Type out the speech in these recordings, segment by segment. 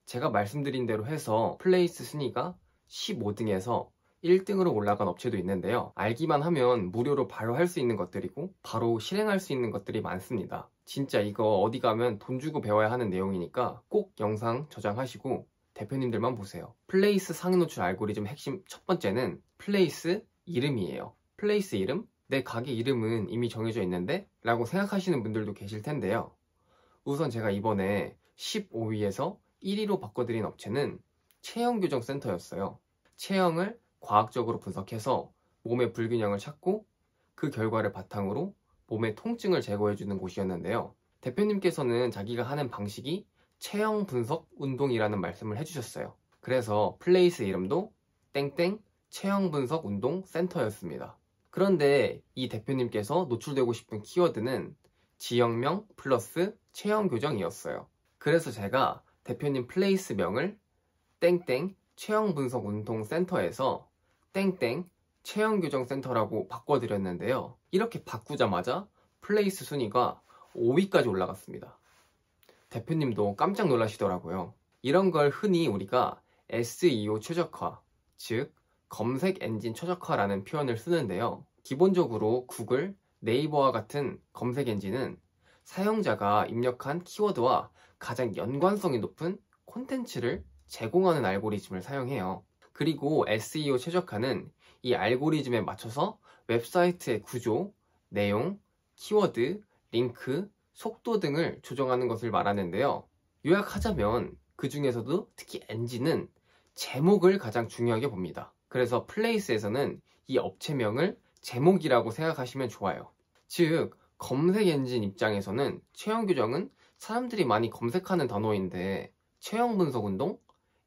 제가 말씀드린 대로 해서 플레이스 순위가 15등에서 1등으로 올라간 업체도 있는데요. 알기만 하면 무료로 바로 할 수 있는 것들이고 바로 실행할 수 있는 것들이 많습니다. 진짜 이거 어디 가면 돈 주고 배워야 하는 내용이니까 꼭 영상 저장하시고 대표님들만 보세요. 플레이스 상위 노출 알고리즘 핵심 첫 번째는 플레이스 이름이에요. 플레이스 이름? 내 가게 이름은 이미 정해져 있는데? 라고 생각하시는 분들도 계실 텐데요. 우선 제가 이번에 15위에서 1위로 바꿔드린 업체는 체형교정센터였어요. 체형을 과학적으로 분석해서 몸의 불균형을 찾고 그 결과를 바탕으로 몸의 통증을 제거해주는 곳이었는데요. 대표님께서는 자기가 하는 방식이 체형 분석 운동이라는 말씀을 해주셨어요. 그래서 플레이스 이름도 땡땡 체형 분석 운동 센터였습니다. 그런데 이 대표님께서 노출되고 싶은 키워드는 지역명 플러스 체형 교정이었어요. 그래서 제가 대표님 플레이스 명을 땡땡 체형 분석 운동 센터에서 땡땡 체형 교정 센터라고 바꿔드렸는데요. 이렇게 바꾸자마자 플레이스 순위가 5위까지 올라갔습니다. 대표님도 깜짝 놀라시더라고요. 이런 걸 흔히 우리가 SEO 최적화, 즉 검색 엔진 최적화라는 표현을 쓰는데요. 기본적으로 구글, 네이버와 같은 검색 엔진은 사용자가 입력한 키워드와 가장 연관성이 높은 콘텐츠를 제공하는 알고리즘을 사용해요. 그리고 SEO 최적화는 이 알고리즘에 맞춰서 웹사이트의 구조, 내용, 키워드, 링크, 속도 등을 조정하는 것을 말하는데요. 요약하자면 그 중에서도 특히 엔진은 제목을 가장 중요하게 봅니다. 그래서 플레이스에서는 이 업체명을 제목이라고 생각하시면 좋아요. 즉 검색 엔진 입장에서는 체형 교정은 사람들이 많이 검색하는 단어인데 체형 분석 운동?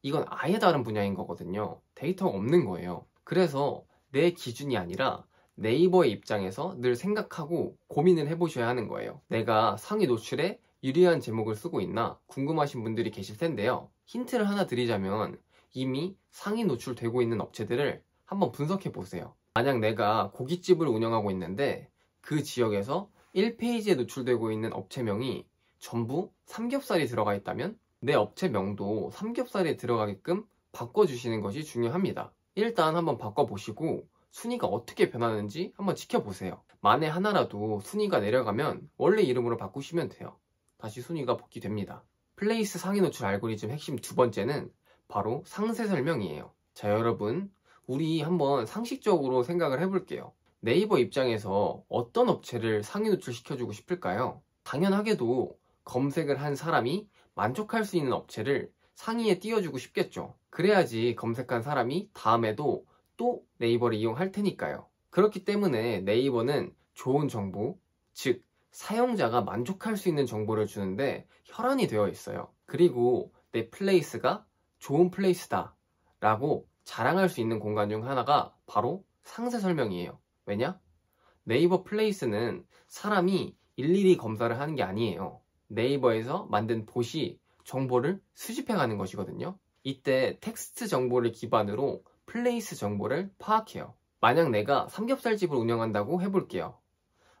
이건 아예 다른 분야인 거거든요. 데이터가 없는 거예요. 그래서 내 기준이 아니라 네이버의 입장에서 늘 생각하고 고민을 해보셔야 하는 거예요. 내가 상위 노출에 유리한 제목을 쓰고 있나 궁금하신 분들이 계실 텐데요. 힌트를 하나 드리자면 이미 상위 노출되고 있는 업체들을 한번 분석해 보세요. 만약 내가 고깃집을 운영하고 있는데 그 지역에서 1페이지에 노출되고 있는 업체명이 전부 삼겹살이 들어가 있다면 내 업체명도 삼겹살에 들어가게끔 바꿔주시는 것이 중요합니다. 일단 한번 바꿔보시고 순위가 어떻게 변하는지 한번 지켜보세요. 만에 하나라도 순위가 내려가면 원래 이름으로 바꾸시면 돼요. 다시 순위가 복귀됩니다. 플레이스 상위 노출 알고리즘 핵심 두 번째는 바로 상세 설명이에요. 자, 여러분 우리 한번 상식적으로 생각을 해볼게요. 네이버 입장에서 어떤 업체를 상위 노출시켜주고 싶을까요? 당연하게도 검색을 한 사람이 만족할 수 있는 업체를 상위에 띄워주고 싶겠죠. 그래야지 검색한 사람이 다음에도 또 네이버를 이용할 테니까요. 그렇기 때문에 네이버는 좋은 정보, 즉 사용자가 만족할 수 있는 정보를 주는데 혈안이 되어 있어요. 그리고 내 플레이스가 좋은 플레이스다 라고 자랑할 수 있는 공간 중 하나가 바로 상세 설명이에요. 왜냐? 네이버 플레이스는 사람이 일일이 검사를 하는 게 아니에요. 네이버에서 만든 봇이 정보를 수집해 가는 것이거든요. 이때 텍스트 정보를 기반으로 플레이스 정보를 파악해요. 만약 내가 삼겹살집을 운영한다고 해볼게요.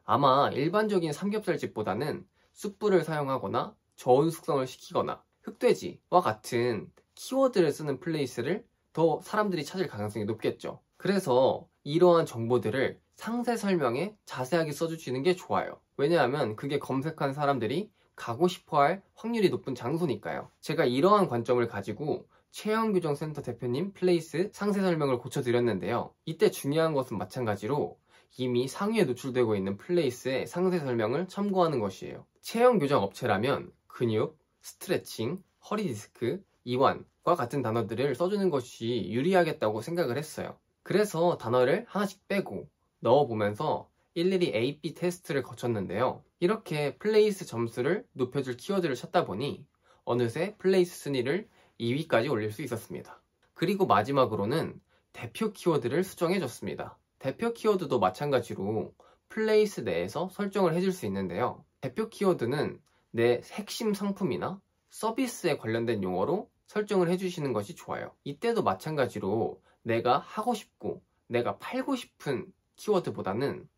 아마 일반적인 삼겹살집보다는 숯불을 사용하거나 저온 숙성을 시키거나 흑돼지와 같은 키워드를 쓰는 플레이스를 더 사람들이 찾을 가능성이 높겠죠. 그래서 이러한 정보들을 상세 설명에 자세하게 써주시는 게 좋아요. 왜냐하면 그게 검색한 사람들이 가고 싶어할 확률이 높은 장소니까요. 제가 이러한 관점을 가지고 체형교정센터 대표님 플레이스 상세 설명을 고쳐드렸는데요. 이때 중요한 것은 마찬가지로 이미 상위에 노출되고 있는 플레이스의 상세 설명을 참고하는 것이에요. 체형교정 업체라면 근육, 스트레칭, 허리디스크, 이완과 같은 단어들을 써주는 것이 유리하겠다고 생각을 했어요. 그래서 단어를 하나씩 빼고 넣어보면서 일일이 A/B 테스트를 거쳤는데요. 이렇게 플레이스 점수를 높여줄 키워드를 찾다 보니 어느새 플레이스 순위를 2위까지 올릴 수 있었습니다. 그리고 마지막으로는 대표 키워드를 수정해줬습니다. 대표 키워드도 마찬가지로 플레이스 내에서 설정을 해줄 수 있는데요. 대표 키워드는 내 핵심 상품이나 서비스에 관련된 용어로 설정을 해주시는 것이 좋아요. 이때도 마찬가지로 내가 하고 싶고 내가 팔고 싶은 키워드보다는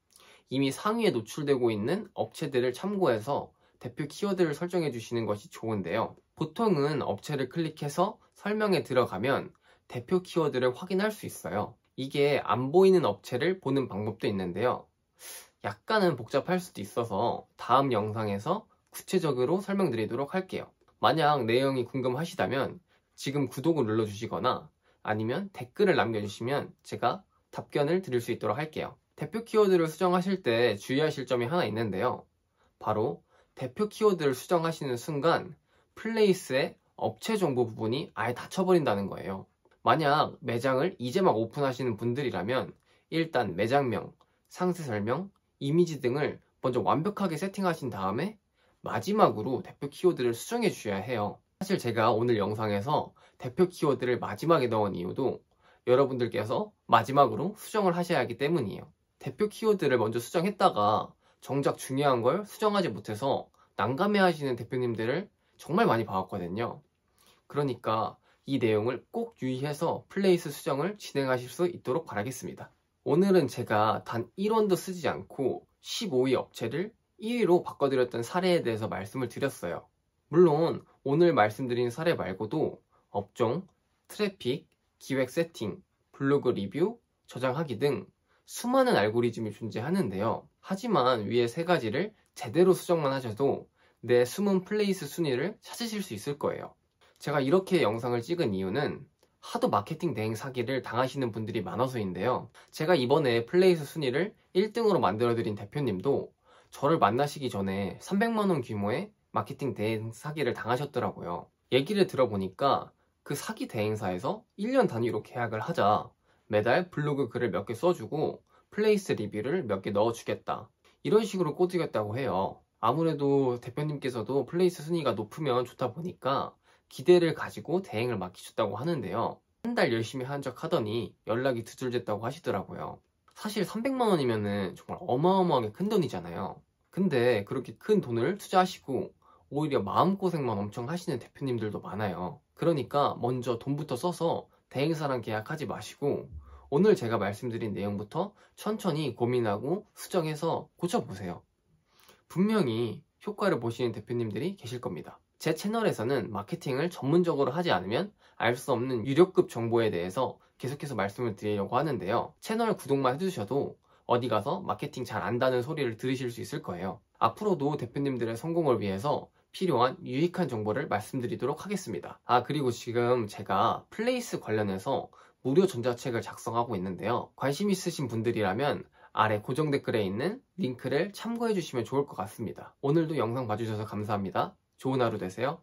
이미 상위에 노출되고 있는 업체들을 참고해서 대표 키워드를 설정해 주시는 것이 좋은데요. 보통은 업체를 클릭해서 설명에 들어가면 대표 키워드를 확인할 수 있어요. 이게 안 보이는 업체를 보는 방법도 있는데요. 약간은 복잡할 수도 있어서 다음 영상에서 구체적으로 설명드리도록 할게요. 만약 내용이 궁금하시다면 지금 구독을 눌러주시거나 아니면 댓글을 남겨주시면 제가 답변을 드릴 수 있도록 할게요. 대표 키워드를 수정하실 때 주의하실 점이 하나 있는데요. 바로 대표 키워드를 수정하시는 순간 플레이스의 업체 정보 부분이 아예 닫혀버린다는 거예요. 만약 매장을 이제 막 오픈하시는 분들이라면 일단 매장명, 상세 설명, 이미지 등을 먼저 완벽하게 세팅하신 다음에 마지막으로 대표 키워드를 수정해 주셔야 해요. 사실 제가 오늘 영상에서 대표 키워드를 마지막에 넣은 이유도 여러분들께서 마지막으로 수정을 하셔야 하기 때문이에요. 대표 키워드를 먼저 수정했다가 정작 중요한 걸 수정하지 못해서 난감해 하시는 대표님들을 정말 많이 봐왔거든요. 그러니까 이 내용을 꼭 유의해서 플레이스 수정을 진행하실 수 있도록 바라겠습니다. 오늘은 제가 단 1원도 쓰지 않고 15위 업체를 1위로 바꿔드렸던 사례에 대해서 말씀을 드렸어요. 물론 오늘 말씀드린 사례 말고도 업종, 트래픽, 기획 세팅, 블로그 리뷰, 저장하기 등 수많은 알고리즘이 존재하는데요. 하지만 위의 세 가지를 제대로 수정만 하셔도 내 숨은 플레이스 순위를 찾으실 수 있을 거예요. 제가 이렇게 영상을 찍은 이유는 하도 마케팅 대행 사기를 당하시는 분들이 많아서인데요. 제가 이번에 플레이스 순위를 1등으로 만들어드린 대표님도 저를 만나시기 전에 300만원 규모의 마케팅 대행 사기를 당하셨더라고요. 얘기를 들어보니까 그 사기 대행사에서 1년 단위로 계약을 하자 매달 블로그 글을 몇 개 써주고 플레이스 리뷰를 몇 개 넣어주겠다, 이런 식으로 꼬드겼다고 해요. 아무래도 대표님께서도 플레이스 순위가 높으면 좋다 보니까 기대를 가지고 대행을 맡기셨다고 하는데요. 한 달 열심히 한 척 하더니 연락이 두줄됐다고 하시더라고요. 사실 300만원이면은 정말 어마어마하게 큰 돈이잖아요. 근데 그렇게 큰 돈을 투자하시고 오히려 마음고생만 엄청 하시는 대표님들도 많아요. 그러니까 먼저 돈부터 써서 대행사랑 계약하지 마시고 오늘 제가 말씀드린 내용부터 천천히 고민하고 수정해서 고쳐보세요. 분명히 효과를 보시는 대표님들이 계실 겁니다. 제 채널에서는 마케팅을 전문적으로 하지 않으면 알 수 없는 유료급 정보에 대해서 계속해서 말씀을 드리려고 하는데요. 채널 구독만 해주셔도 어디 가서 마케팅 잘 안다는 소리를 들으실 수 있을 거예요. 앞으로도 대표님들의 성공을 위해서 필요한 유익한 정보를 말씀드리도록 하겠습니다. 그리고 지금 제가 플레이스 관련해서 무료 전자책을 작성하고 있는데요. 관심 있으신 분들이라면 아래 고정 댓글에 있는 링크를 참고해 주시면 좋을 것 같습니다. 오늘도 영상 봐주셔서 감사합니다. 좋은 하루 되세요.